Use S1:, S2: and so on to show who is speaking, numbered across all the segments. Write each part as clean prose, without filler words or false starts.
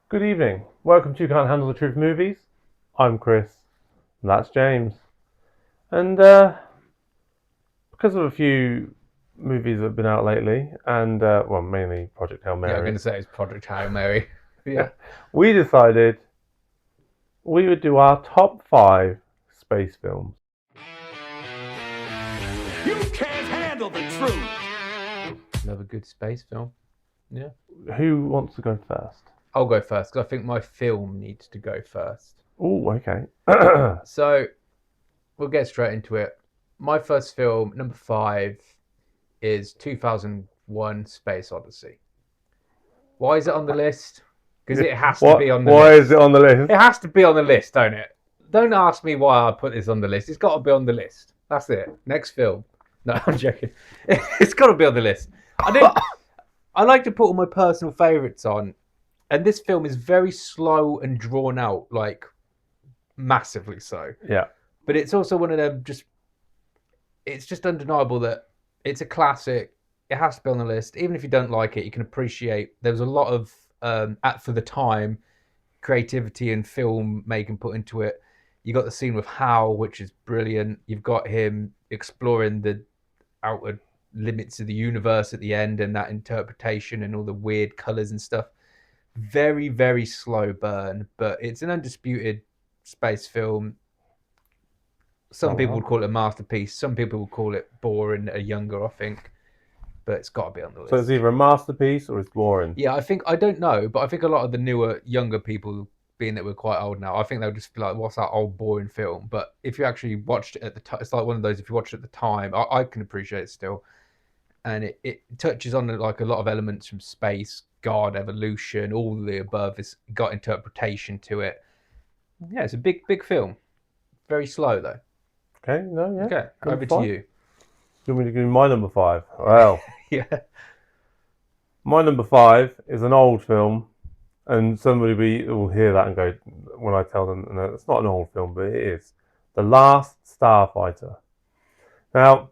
S1: Good evening. Welcome to Can't Handle the Truth Movies. I'm Chris, and that's James. And because of a few movies that have been out lately, and mainly Project Hail
S2: Yeah, I'm going
S1: Mary,
S2: to say it's Project Hail Mary. Yeah.
S1: we decided we would do our top five space films.
S3: You can't handle the truth.
S2: Love a good space film. Yeah.
S1: Who wants to go first?
S2: I'll go first because I think my film needs to go first.
S1: Oh, okay.
S2: So we'll get straight into it. My first film, number 5, is 2001 Space Odyssey. Why is it on the list? Because it has to be on the
S1: Why
S2: list.
S1: is it on the list?
S2: It has to be on the list, don't it? Don't ask me why I put this on the list. It's got to be on the list. That's it. Next film. No, I'm joking. It's got to be on the list. I like to put all my personal favourites on, and this film is very slow and drawn out, like massively so.
S1: Yeah.
S2: But it's also one of them. It's just undeniable that it's a classic. It has to be on the list. Even if you don't like it, you can appreciate there was a lot of for the time creativity and film making put into it. You got the scene with Hal, which is brilliant. You've got him exploring the outer limits of the universe at the end, and that interpretation and all the weird colors and stuff. Very, very slow burn, but it's an undisputed space film. Some people would call it a masterpiece. Some people would call it boring, a younger, I think. But it's got to be on the list.
S1: So it's either a masterpiece or it's boring.
S2: Yeah, I don't know, but I think a lot of the newer, younger people, being that we're quite old now, I think they'll just be like, what's that old, boring film? But if you actually watched it at the time, it's like one of those, if you watched it at the time, I can appreciate it still. And it touches on like a lot of elements from space, God, evolution, all the above. It's got interpretation to it. Yeah, it's a big film. Very slow, though.
S1: Okay, no, yeah.
S2: Okay,
S1: Number
S2: over to
S1: five.
S2: you.
S1: You want me to give my number five? Well,
S2: Yeah.
S1: my number five is an old film, and somebody will hear that and go, when I tell them, no, it's not an old film, but it is. The Last Starfighter. Now,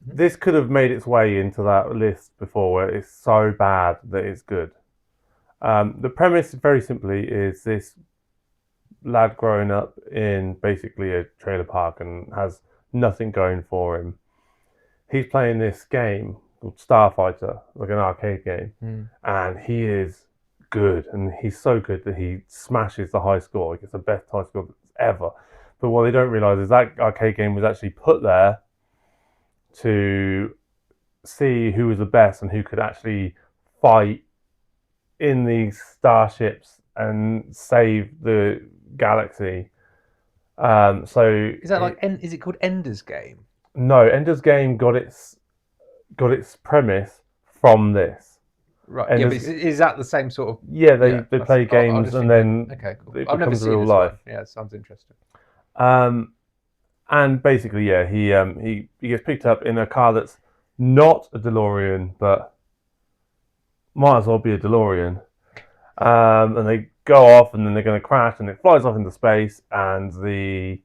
S1: this could have made its way into that list before, where it's so bad that it's good. The premise, very simply, is this lad growing up in basically a trailer park and has nothing going for him. He's playing this game called Starfighter, like an arcade game, and he is good, and he's so good that he smashes the high score. He gets the best high score ever. But what they don't realise is that arcade game was actually put there to see who was the best and who could actually fight in these starships and save the galaxy.
S2: Is that like, is it called Ender's Game?
S1: No, Ender's Game got its premise from this.
S2: Right.
S1: And
S2: yeah, but is that the same sort of?
S1: Yeah, they play games and then
S2: okay, cool.
S1: it
S2: I've never
S1: becomes
S2: seen
S1: real
S2: this
S1: life.
S2: one. Yeah, it sounds interesting.
S1: And basically, yeah, he gets picked up in a car that's not a DeLorean, but might as well be a DeLorean. And they go off, and then they're going to crash, and it flies off into space, and the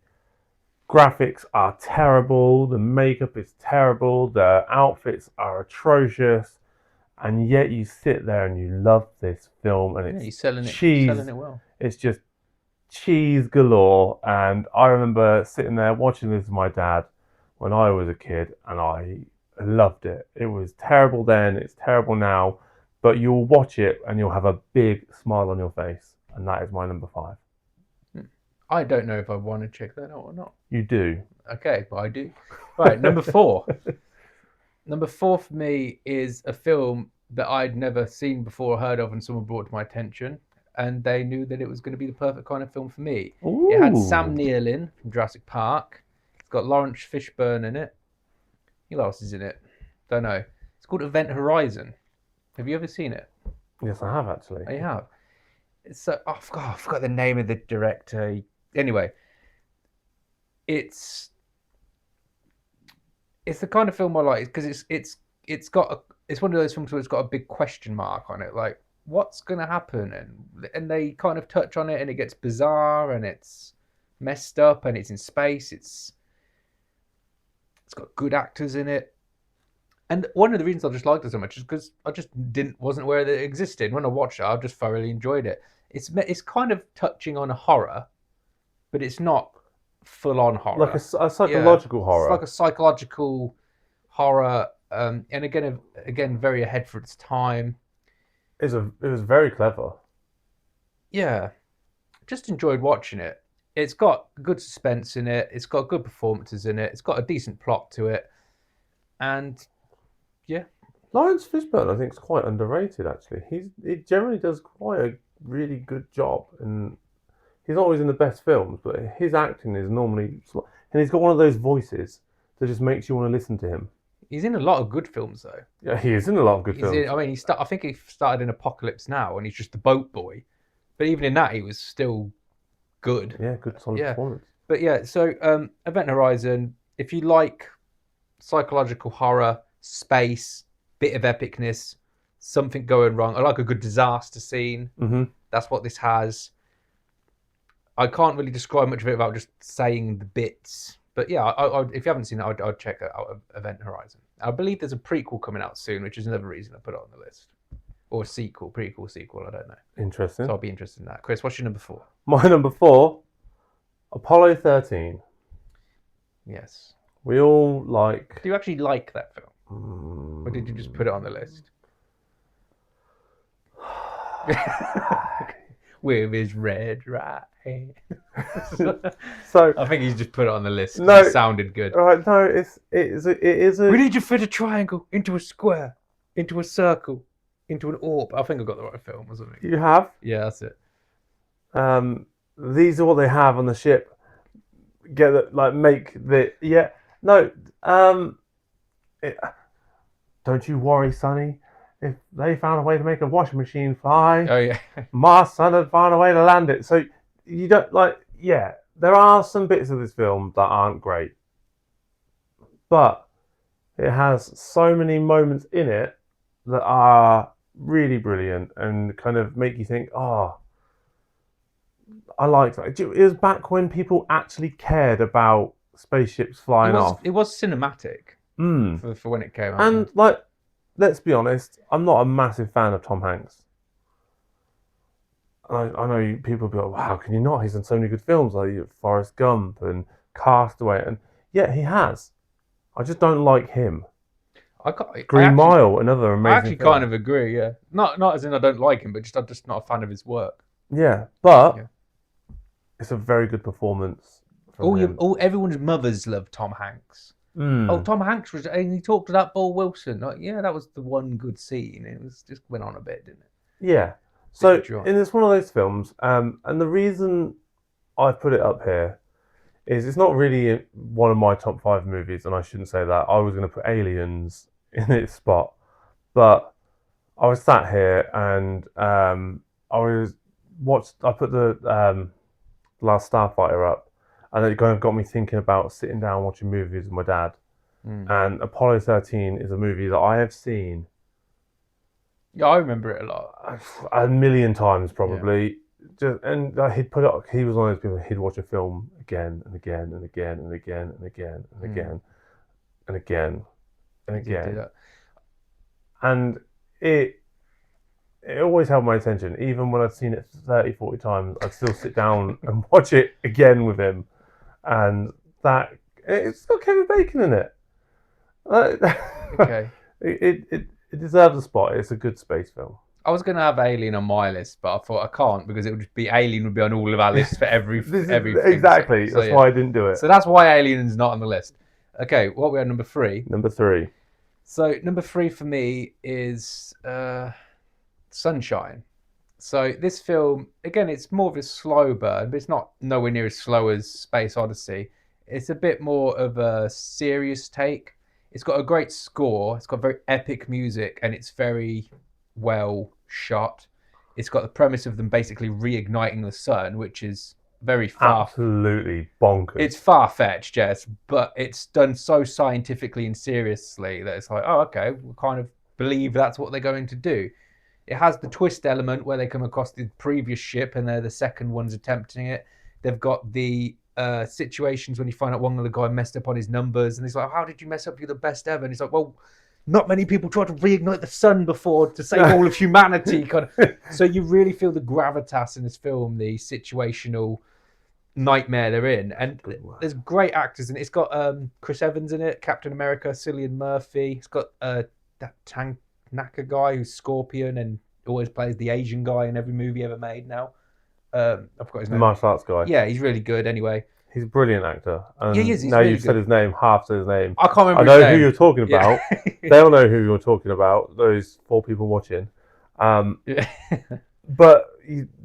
S1: graphics are terrible, the makeup is terrible, the outfits are atrocious, and yet you sit there and you love this film, and it's
S2: he's selling it well.
S1: It's just cheese galore. And I remember sitting there watching this with my dad when I was a kid, and I loved it. It was terrible then, it's terrible now, but you'll watch it and you'll have a big smile on your face, and that is my number five.
S2: I don't know if I want to check that out or not.
S1: You do.
S2: Okay, but I do. Right, number 4. Number 4 for me is a film that I'd never seen before or heard of, and someone brought to my attention, and they knew that it was going to be the perfect kind of film for me.
S1: Ooh.
S2: It had Sam Neill in from Jurassic Park. It's got Lawrence Fishburne in it. Who else is in it? Don't know. It's called Event Horizon. Have you ever seen it?
S1: Yes, I have actually.
S2: Oh, you have. So I forgot the name of the director. Anyway, it's the kind of film I like because it's one of those films where it's got a big question mark on it, like what's going to happen, and they kind of touch on it, and it gets bizarre, and it's messed up, and it's in space. It's got good actors in it. And one of the reasons I just liked it so much is because I just wasn't aware that it existed. When I watched it, I just thoroughly enjoyed it. It's kind of touching on a horror, but it's not full on horror.
S1: Like a psychological horror.
S2: It's like a psychological horror, and again, very ahead for its time.
S1: It was very clever.
S2: Yeah, just enjoyed watching it. It's got good suspense in it. It's got good performances in it. It's got a decent plot to it, and yeah,
S1: Lawrence Fishburne, I think, is quite underrated. Actually, he generally does quite a really good job, and he's not always in the best films, but his acting is normally, and he's got one of those voices that just makes you want to listen to him.
S2: he's in a lot of good films though.
S1: Yeah, he is in a lot of good films.
S2: I think he started in Apocalypse Now, and he's just the boat boy. But even in that, he was still good.
S1: Yeah, good solid performance.
S2: But yeah, so Event Horizon, if you like psychological horror, space, bit of epicness, something going wrong, I like a good disaster scene.
S1: Mm-hmm.
S2: That's what this has. I can't really describe much of it without just saying the bits. But yeah, if you haven't seen it, I'd check out Event Horizon. I believe there's a prequel coming out soon, which is another reason I put it on the list. Or a prequel, I don't know.
S1: Interesting.
S2: So I'll be interested in that. Chris, what's your number 4?
S1: My number 4, Apollo 13.
S2: Yes.
S1: We all like...
S2: Do you actually like that film? Or did you just put it on the list? With his red right hand.
S1: So
S2: I think he's just put it on the list.
S1: No,
S2: it sounded good.
S1: Right, no, it is a...
S2: We need to fit a triangle into a square, into a circle, into an orb. I think I got the right film or something.
S1: You have?
S2: Yeah, that's it.
S1: These are what they have on the ship. Don't you worry, Sonny. If they found a way to make a washing machine fly,
S2: Oh yeah.
S1: my son had found a way to land it. So you don't there are some bits of this film that aren't great, but it has so many moments in it that are really brilliant and kind of make you think, oh, I liked that. It was back when people actually cared about spaceships flying off.
S2: It was cinematic for when it came out.
S1: And let's be honest, I'm not a massive fan of Tom Hanks. I know people be like, wow, how can you not? He's done so many good films like Forrest Gump and Castaway, and yeah, he has. I just don't like him. Green Mile, another amazing
S2: I actually
S1: film.
S2: kind of agree, yeah. Not as in I don't like him, but I'm just not a fan of his work.
S1: Yeah, but it's a very good performance.
S2: Everyone's mothers love Tom Hanks. Oh, Tom Hanks and he talked to that Paul Wilson. Like, yeah, that was the one good scene. It was just went on a bit, didn't it?
S1: Yeah. So, and it's one of those films, and the reason I put it up here is it's not really one of my top 5 movies, and I shouldn't say that. I was going to put Aliens in its spot, but I was sat here and I put the Last Starfighter up, and it kind of got me thinking about sitting down watching movies with my dad. And Apollo 13 is a movie that I have seen.
S2: Yeah, I remember it a lot.
S1: A million times probably. And he'd put it up. He was one of those people. He'd watch a film again and again and again and again and again and again and again and again. And it always held my attention. Even when I'd seen it 30, 40 times, I'd still sit down and watch it again with him. And it's got Kevin Bacon in it.
S2: Okay.
S1: It deserves a spot. It's a good space film.
S2: I was going to have Alien on my list, but I thought I can't because it would just be Alien would be on all of our lists for everything.
S1: Exactly. So, that's why I didn't do it.
S2: So that's why Alien's not on the list. Okay, what we had number 3?
S1: Number 3.
S2: So number 3 for me is Sunshine. So this film, again, it's more of a slow burn, but it's not nowhere near as slow as Space Odyssey. It's a bit more of a serious take. It's got a great score. It's got very epic music, and it's very well shot. It's got the premise of them basically reigniting the sun, which is very far.
S1: Absolutely bonkers.
S2: It's far-fetched, yes, but it's done so scientifically and seriously that it's like, oh, okay, we kind of believe that's what they're going to do. It has the twist element where they come across the previous ship and they're the second ones attempting it. They've got the situations when you find out one of the guy messed up on his numbers and he's like, how did you mess up? You're the best ever. And he's like, well, not many people tried to reignite the sun before to save all of humanity. Kind of. So you really feel the gravitas in this film, the situational nightmare they're in, and there's great actors in it. It's got Chris Evans in it, Captain America, Cillian Murphy. It's got that Tanaka guy who's Scorpion and always plays the Asian guy in every movie ever made now. I forgot his
S1: The
S2: name.
S1: martial arts guy.
S2: Yeah, he's really good anyway.
S1: He's a brilliant actor. And
S2: Yeah, he is. He's
S1: now
S2: really
S1: you've said
S2: good.
S1: his name, half said his name.
S2: I can't remember
S1: I know
S2: his
S1: who
S2: name.
S1: you're talking about.
S2: Yeah.
S1: They'll know who you're talking about, those 4 people watching.
S2: Yeah.
S1: But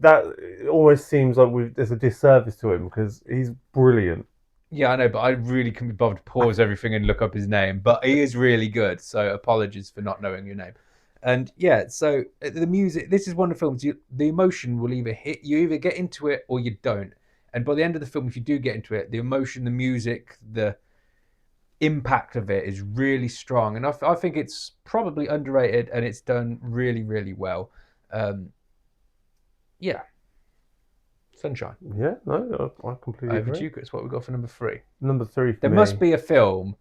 S1: that it almost seems like there's a disservice to him because he's brilliant.
S2: Yeah, I know, but I really couldn't be bothered to pause everything and look up his name. But he is really good, so apologies for not knowing your name. And yeah, so the music, this is one of the films, the emotion will either hit you, either get into it or you don't. And by the end of the film, if you do get into it, the emotion, the music, the impact of it is really strong. And I think it's probably underrated and it's done really, really well. Yeah. Sunshine.
S1: Yeah, no, I completely
S2: Over to
S1: agree.
S2: you, Chris. What we got for number 3?
S1: Number 3 for
S2: There
S1: me.
S2: must be a film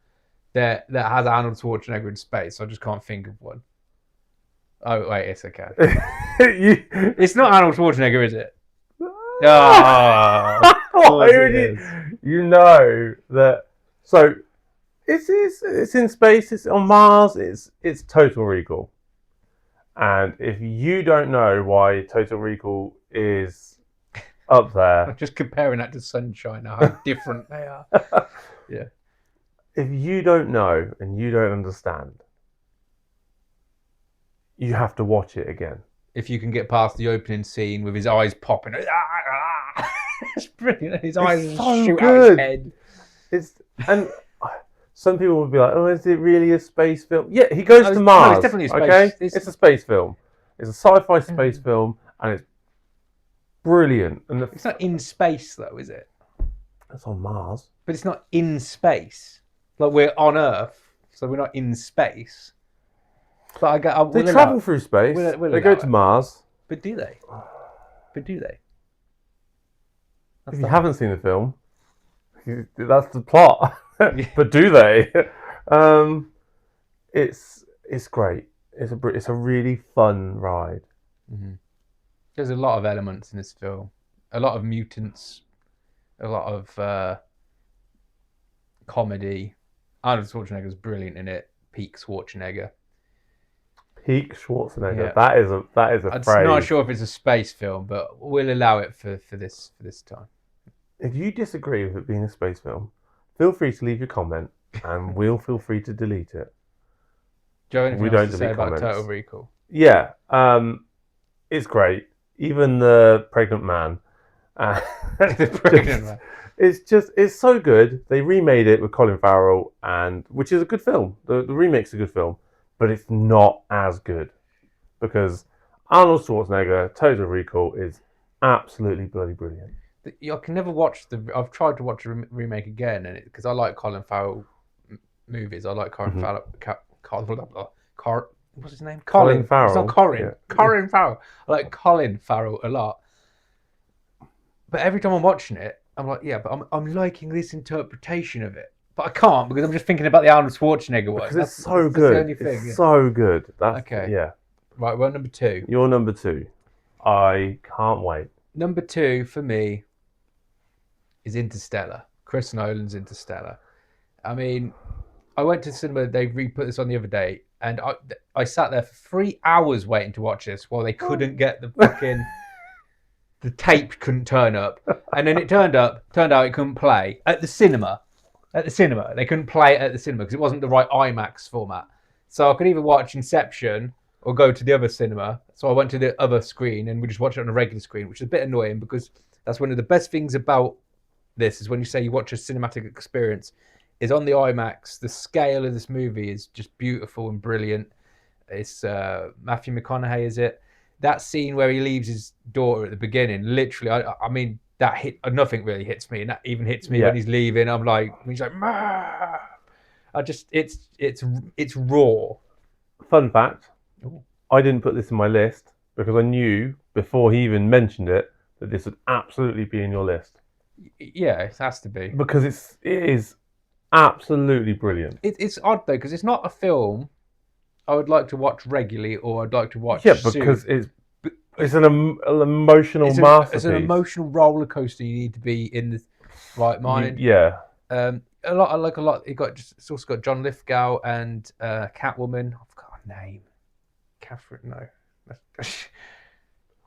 S2: that has Arnold Schwarzenegger in space. I just can't think of one. Oh, wait, it's okay. It's not Arnold Schwarzenegger, is it?
S1: You know that. So it's in space. It's on Mars. It's Total Recall. And if you don't know why Total Recall is up there,
S2: I'm just comparing that to Sunshine. How different they are. Yeah.
S1: If you don't know and you don't understand, you have to watch it again.
S2: If you can get past the opening scene with his eyes popping, it's brilliant. His eyes
S1: so
S2: shoot
S1: good.
S2: out his head.
S1: And some people would be like, "Oh, is it really a space film?" Yeah, he goes to Mars.
S2: No, it's definitely a space.
S1: Okay, it's a space film. It's a sci-fi space film, and it's brilliant. And
S2: It's not in space though, is it?
S1: it's on Mars.
S2: But it's not in space. Like we're on Earth, so we're not in space. But
S1: They travel through space.
S2: we'll
S1: They go
S2: allow
S1: to
S2: it.
S1: Mars.
S2: But do they? But do they?
S1: If you haven't seen the film, that's the plot. But do they? It's great. It's a really fun ride.
S2: Mm-hmm. There's a lot of elements in this film. A lot of mutants. A lot of comedy. Arnold Schwarzenegger's brilliant in it. Peak Schwarzenegger.
S1: Peak Schwarzenegger.
S2: Yeah.
S1: That is a
S2: I'm
S1: phrase.
S2: not sure if it's a space film, but we'll allow it for this time.
S1: If you disagree with it being a space film, feel free to leave your comment, and we'll feel free to delete it.
S2: Do you have anything
S1: We
S2: else
S1: don't
S2: to say
S1: delete
S2: about
S1: comments.
S2: Total Recall?
S1: Yeah, it's great. Even the pregnant man.
S2: The pregnant man.
S1: It's so good. They remade it with Colin Farrell, which is a good film. The remake's a good film, but it's not as good because Arnold Schwarzenegger, Total Recall is absolutely bloody brilliant.
S2: I can never watch I've tried to watch the remake again, and because I like Colin Farrell movies. I like Colin Farrell. What's his name?
S1: Colin Farrell.
S2: It's not Corin.
S1: Yeah.
S2: Colin Farrell. I like Colin Farrell a lot. But every time I'm watching it, I'm like, yeah, but I'm liking this interpretation of it. But I can't because I'm just thinking about the Arnold Schwarzenegger one.
S1: Because it's so good.
S2: The only thing,
S1: It's
S2: yeah.
S1: so good.
S2: Okay.
S1: Yeah.
S2: Right, well, number 2.
S1: You're number 2. I can't wait.
S2: Number 2 for me is Interstellar. Chris Nolan's Interstellar. I mean, I went to the cinema. They re-put this on the other day, and I sat there for 3 hours waiting to watch this while they couldn't get the fucking the tape couldn't turn up, and then it turned out it couldn't play at the cinema. They couldn't play it at the cinema because it wasn't the right IMAX format. So I could either watch Inception or go to the other cinema. So I went to the other screen and we just watched it on a regular screen, which is a bit annoying because that's one of the best things about this is when you say you watch a cinematic experience is on the IMAX. The scale of this movie is just beautiful and brilliant. It's Matthew McConaughey, is it? That scene where he leaves his daughter at the beginning, literally, I mean, that hit, nothing really hits me, and that even hits me when he's leaving. I'm like, he's like, "Mah!" It's raw.
S1: Fun fact,
S2: Ooh.
S1: I didn't put this in my list because I knew before he even mentioned it that this would absolutely be in your list.
S2: Yeah, it has to be.
S1: Because it is absolutely brilliant.
S2: It's odd though because it's not a film I would like to watch regularly, or I'd like to watch.
S1: Yeah, because
S2: soon.
S1: it's an emotional masterpiece.
S2: It's an emotional roller coaster. You need to be in the right mind.
S1: Yeah.
S2: A lot. I like a lot. It's also got John Lithgow and Catwoman. I've forgot her name. Catherine. No.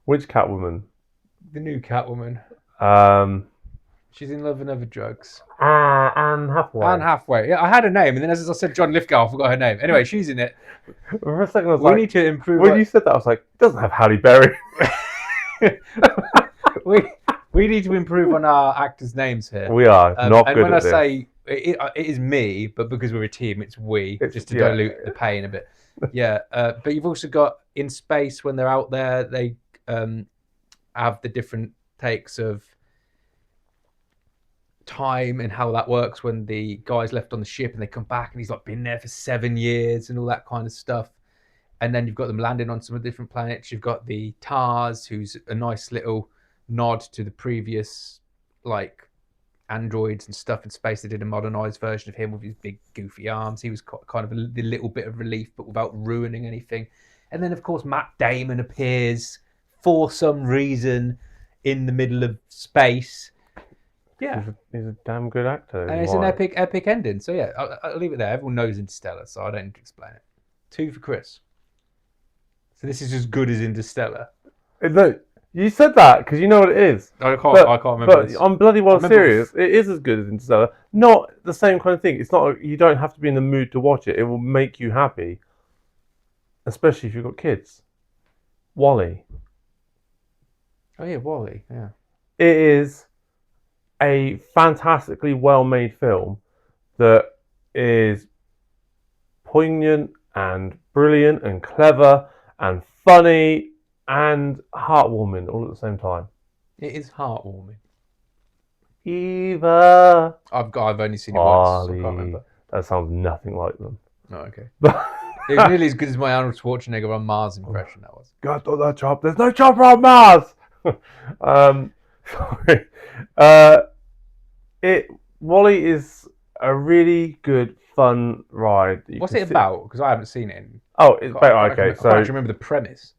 S1: Which Catwoman?
S2: The new Catwoman. She's in Love and Other Drugs.
S1: Anne Hathaway.
S2: Anne Hathaway. Yeah, I had a name, and then as I said John Lithgow, I forgot her name. Anyway, she's in it.
S1: For a second, I was
S2: We need to improve.
S1: When you said that, I was like, it doesn't have Halle Berry.
S2: we need to improve on our actors' names here.
S1: We are not
S2: and
S1: good
S2: when
S1: at this.
S2: I say it is me, but because we're a team, it's we, just to dilute the pain a bit. Yeah, but you've also got in space when they're out there, they have the different takes of time and how that works when the guy's left on the ship and they come back and he's like been there for 7 years and all that kind of stuff. And then you've got them landing on some of the different planets. You've got the TARS, who's a nice little nod to the previous like androids and stuff in space. They did a modernized version of him with his big goofy arms. He was kind of the little bit of relief, but without ruining anything. And then of course Matt Damon appears for some reason in the middle of space. Yeah,
S1: he's a damn good actor.
S2: And it's an epic ending. So yeah, I'll leave it there. Everyone knows Interstellar, so I don't need to explain it. 2 for Chris. So this is as good as Interstellar.
S1: Look, you said that because you know what it is.
S2: I can't remember.
S1: But I'm bloody well serious. It is as good as Interstellar. Not the same kind of thing. It's not. You don't have to be in the mood to watch it. It will make you happy, especially if you've got kids. WALL-E.
S2: Oh yeah, WALL-E. Yeah.
S1: It is a fantastically well-made film that is poignant and brilliant and clever and funny and heartwarming all at the same time.
S2: It is heartwarming.
S1: Eva.
S2: I've only seen it once, so I can't remember.
S1: That sounds nothing like them.
S2: Oh, okay. It was nearly as good as my Arnold Schwarzenegger on Mars impression. That was.
S1: God, not that chop. There's no chopper on Mars. Sorry. WALL-E is a really good, fun ride.
S2: What's it about? Because I haven't seen it.
S1: It's about okay.
S2: So I can't remember the premise.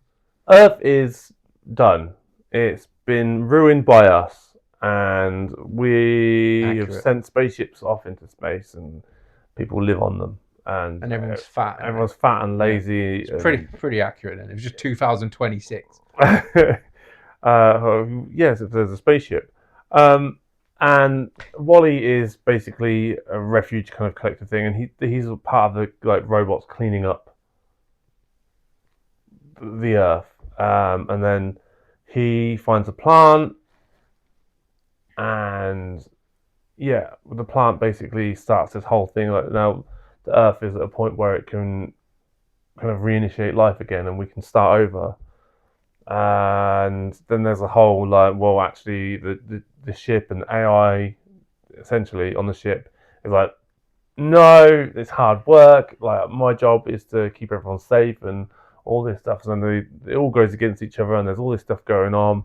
S1: Earth is done. It's been ruined by us, and we have sent spaceships off into space, and people live on them. And
S2: everyone's fat.
S1: Everyone's fat and lazy.
S2: It's pretty accurate then. It was just 2026.
S1: Yes, if there's a spaceship. And WALL-E is basically a refuge kind of collective thing, and he's a part of the robots cleaning up the Earth. And then he finds a plant, and the plant basically starts this whole thing. Like now, the Earth is at a point where it can kind of reinitiate life again, and we can start over. And then there's a whole actually the ship and AI essentially on the ship is like, no, it's hard work. Like my job is to keep everyone safe and all this stuff. And then it all goes against each other, and there's all this stuff going on.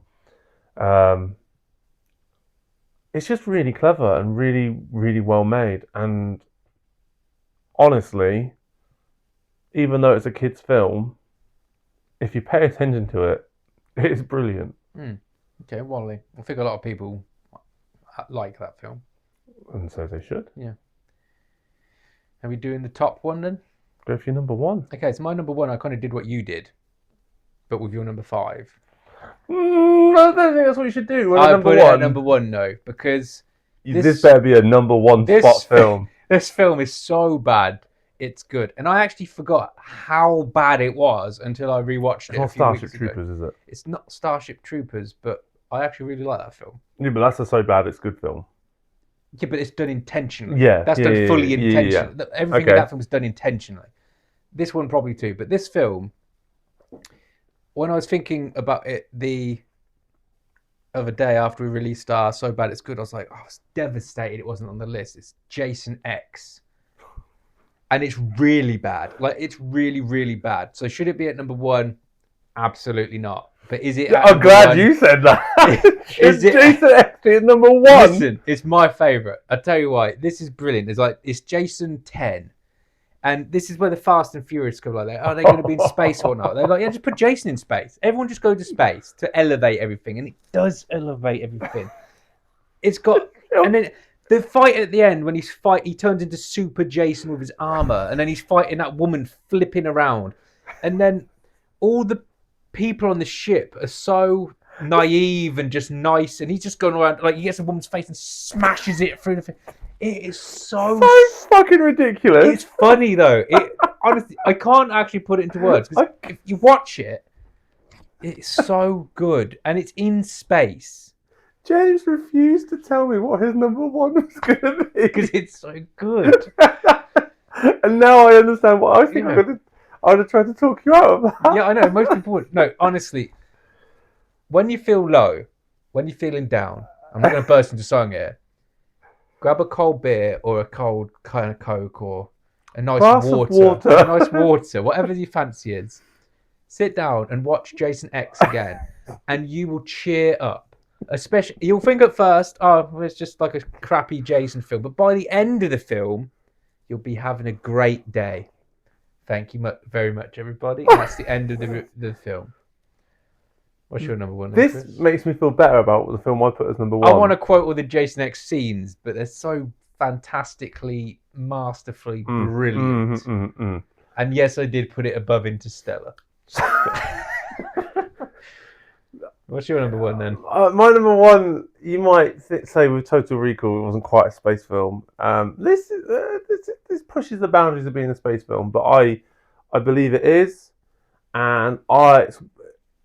S1: It's just really clever and really, really well made. And honestly, even though it's a kid's film, if you pay attention to it, it's brilliant.
S2: Okay, WALL-E. I think a lot of people like that film.
S1: And so they should.
S2: Yeah. Are we doing the top one then?
S1: Go for your number 1.
S2: Okay, so my number 1, I kind of did what you did, but with your number 5.
S1: I don't think that's what you should do.
S2: I put it at number 1, no, because
S1: this better be a number 1 spot film.
S2: This film is so bad, it's good. And I actually forgot how bad it was until I rewatched it.
S1: It's not Starship Troopers, is it?
S2: It's not Starship Troopers, but I actually really like that film.
S1: Yeah, but that's a so bad it's good film.
S2: Yeah, but it's done intentionally.
S1: Yeah.
S2: That's done fully intentionally.
S1: Yeah.
S2: Everything in that film is done intentionally. This one probably too, but this film, when I was thinking about it the other day after we released our So Bad It's Good, I was like, I was devastated it wasn't on the list. It's Jason X. And it's really bad. Like, it's really, really bad. So should it be at number 1? Absolutely not. But is it?
S1: I'm glad you said that. Is Jason X at number 1?
S2: Listen, it's my favourite. I tell you why. This is brilliant. It's Jason 10, And this is where the Fast and Furious go like that. Are they going to be in space or not? They're like, yeah, just put Jason in space. Everyone just go to space to elevate everything. And it does elevate everything. It's got... And then the fight at the end when he turns into Super Jason with his armor. And then he's fighting that woman flipping around. And then all the people on the ship are so naive and just nice. And he's just going around... Like, he gets a woman's face and smashes it through the face. It is so
S1: fucking ridiculous.
S2: It's funny though. Honestly, I can't actually put it into words. If you watch it, it's so good, and it's in space.
S1: James refused to tell me what his number one was going to be
S2: because it's so good.
S1: And now I understand what I think. I would have tried to talk you out of that.
S2: Yeah, I know. Most people would. No, honestly, when you feel low, when you're feeling down, I'm not going to burst into song here. Grab a cold beer or a cold kind of Coke or a nice water. A nice water, whatever your fancy is. Sit down and watch Jason X again, and you will cheer up. Especially, you'll think at first, oh, it's just like a crappy Jason film, but by the end of the film, you'll be having a great day. Thank you very much, everybody. And that's the end of the film. What's your number one?
S1: This makes me feel better about the film I put as number one.
S2: I want to quote all the Jason X scenes, but they're so fantastically, masterfully brilliant. And yes, I did put it above Interstellar. What's your number one then?
S1: My number one, you might say with Total Recall, it wasn't quite a space film. This pushes the boundaries of being a space film, but I believe it is, and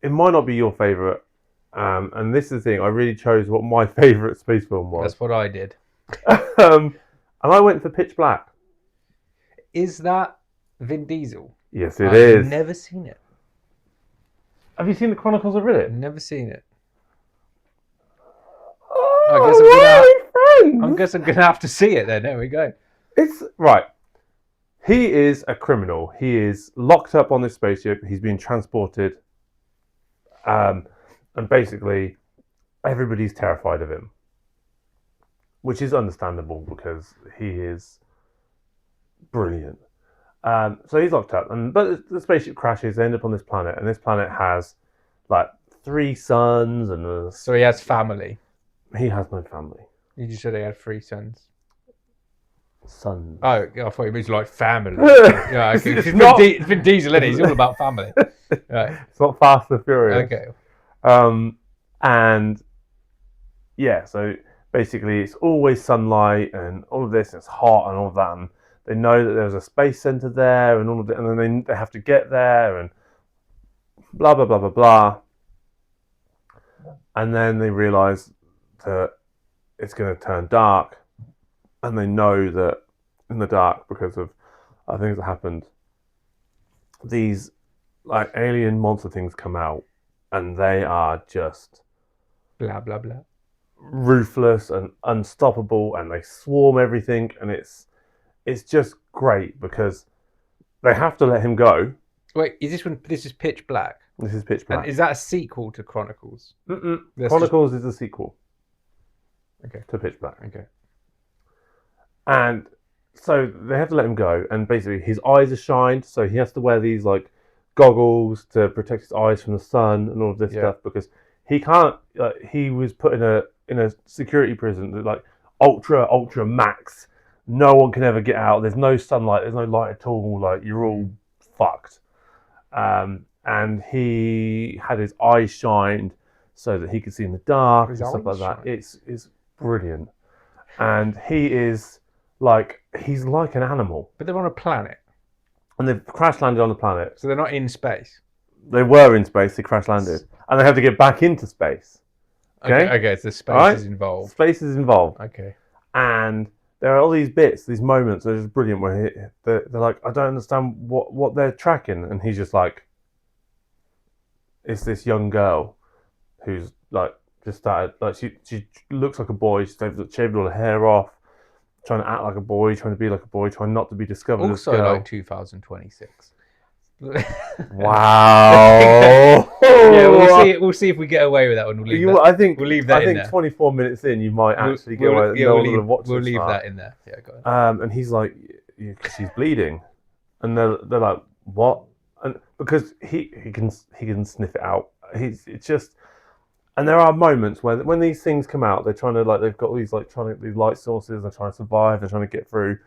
S1: it might not be your favourite, and this is the thing, I really chose what my favourite space film was.
S2: That's what I did.
S1: And I went for Pitch Black.
S2: Is that Vin Diesel?
S1: Yes, it is.
S2: I've never seen it.
S1: Have you seen the Chronicles of Riddick?
S2: Never seen it.
S1: Oh,
S2: I guess I'm going to have to see it then. There we go.
S1: It's right. He is a criminal. He is locked up on this spaceship. He's being transported. And basically, everybody's terrified of him. Which is understandable because he is brilliant. So he's locked up. But the spaceship crashes. They end up on this planet. And this planet has like 3 sons.
S2: So he has family.
S1: He has no family.
S2: You just said he had 3 sons.
S1: Sons.
S2: Oh, I thought it was like family. Yeah, okay.
S1: It's
S2: It's Vin Diesel, isn't it? He's all about family. Right.
S1: It's not Fast and Furious.
S2: Okay.
S1: And yeah, so basically it's always sunlight and all of this, and it's hot and all of that, and they know that there's a space center there and all of it, and then they have to get there and blah blah blah blah blah. And then they realise that it's going to turn dark, and they know that in the dark, because of things that happened, these like alien monster things come out, and they are just
S2: blah blah blah,
S1: ruthless and unstoppable, and they swarm everything, and it's just great because they have to let him go.
S2: Wait, is this one? This is Pitch Black.
S1: This is Pitch Black.
S2: And is that a sequel to Chronicles?
S1: Chronicles is a sequel.
S2: Okay.
S1: To Pitch Black.
S2: Okay.
S1: And so they have to let him go, and basically his eyes are shined, so he has to wear these like goggles to protect his eyes from the sun and all of this stuff, because he can't. He was put in a security prison that like ultra max. No one can ever get out. There's no sunlight. There's no light at all. Like you're all fucked. And he had his eyes shined so that he could see in the dark and stuff like that. It's brilliant, and he's like an animal.
S2: But they're on a planet,
S1: and they've crash landed on the planet.
S2: So they're not in space.
S1: They were in space. They crash landed, and they have to get back into space.
S2: Okay. So space is involved.
S1: Space is involved.
S2: Okay.
S1: And there are all these bits, these moments that are just brilliant, where they're like, I don't understand what they're tracking, and he's just like, it's this young girl who's like just started, like she looks like a boy. She's shaved all her hair off, trying to act like a boy, trying to be like a boy, trying not to be discovered.
S2: Also,
S1: as a girl.
S2: like 2026.
S1: Wow.
S2: Yeah, we'll see if we get away with that one.
S1: I think
S2: we'll leave that in there.
S1: 24 minutes in, you might actually get away.
S2: We'll leave that in there. Yeah, go on.
S1: And he's like, she's bleeding, and they're like, what? And because he can sniff it out. It's just. And there are moments when these things come out, they're trying to they've got these these light sources, they're trying to survive, they're trying to get through,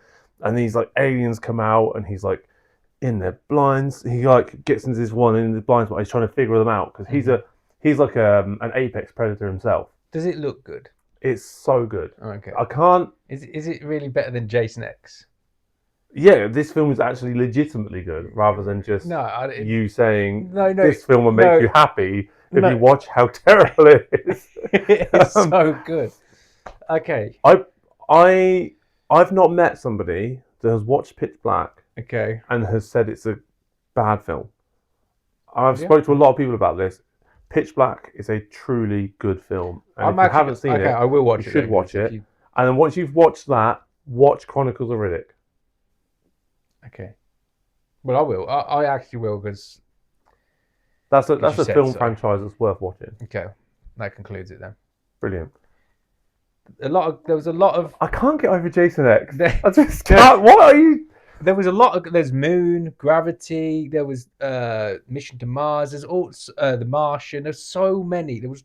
S1: and these aliens come out, and he's in their blinds. He gets into this one in the blinds, but he's trying to figure them out because he's like an apex predator himself.
S2: Does it look good?
S1: It's so good.
S2: Okay.
S1: I can't.
S2: Is it really better than Jason X?
S1: Yeah, this film is actually legitimately good, rather than just you saying this film will make you happy if you watch how terrible it is.
S2: It's so good. Okay.
S1: I've not met somebody that has watched Pitch Black and has said it's a bad film. I've spoke to a lot of people about this. Pitch Black is a truly good film. And if you haven't seen it,
S2: I will watch it.
S1: You should watch it. And then once you've watched that, watch Chronicles of Riddick.
S2: Okay. Well, I will. I actually will because
S1: that's a film franchise that's worth watching.
S2: Okay, that concludes it then.
S1: Brilliant.
S2: There was a lot of.
S1: I can't get over Jason X. I just can't. What are you?
S2: There was a lot of. There's Moon, Gravity. There was Mission to Mars. There's all The Martian. There's so many. There was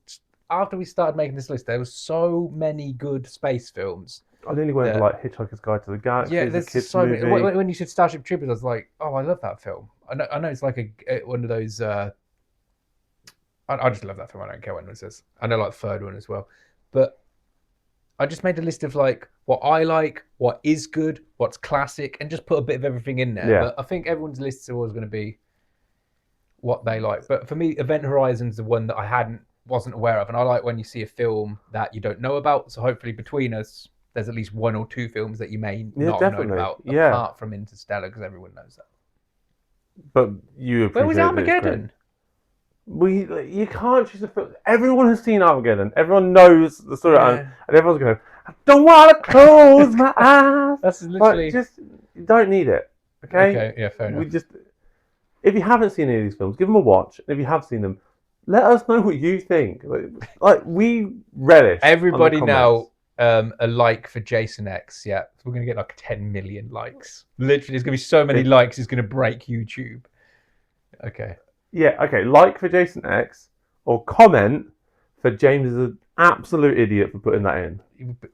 S2: after we started making this list. There was so many good space films.
S1: I nearly went for Hitchhiker's Guide to the Galaxy.
S2: Yeah, there's so many. When you said Starship Troopers, I was like, oh, I love that film. I know it's like one of those. I just love that film. I don't care what it says. I know the third one as well, but I just made a list of what I like, what is good, what's classic, and just put a bit of everything in there. Yeah. But I think everyone's lists are always going to be what they like. But for me, Event Horizon's the one that I wasn't aware of, and I like when you see a film that you don't know about. So hopefully between us, there's at least one or two films that you may not have known about, apart from Interstellar, because everyone knows that.
S1: But you appreciate.
S2: Where was Armageddon?
S1: You can't choose a film. Everyone has seen Armageddon. Everyone knows the story, and everyone's going, I don't want to close my eyes.
S2: That's literally
S1: you don't need it. Okay.
S2: Okay. Yeah. Fair enough.
S1: If you haven't seen any of these films, give them a watch. And if you have seen them, let us know what you think. We relish.
S2: Everybody now. A like for Jason X, yeah. We're going to get 10 million likes. Literally, there's going to be so many likes, it's going to break YouTube. Okay.
S1: Yeah, okay. Like for Jason X, or comment for James is an absolute idiot for putting that in.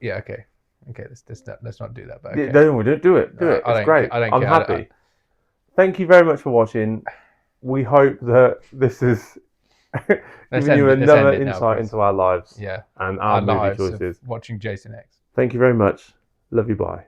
S2: Yeah, okay. Okay, let's not do that. But okay.
S1: No, don't do it. Do it. It's great. I'm happy. Thank you very much for watching. We hope that this is giving you another insight into our lives and our movie choices.
S2: Watching Jason X.
S1: Thank you very much. Love you. Bye.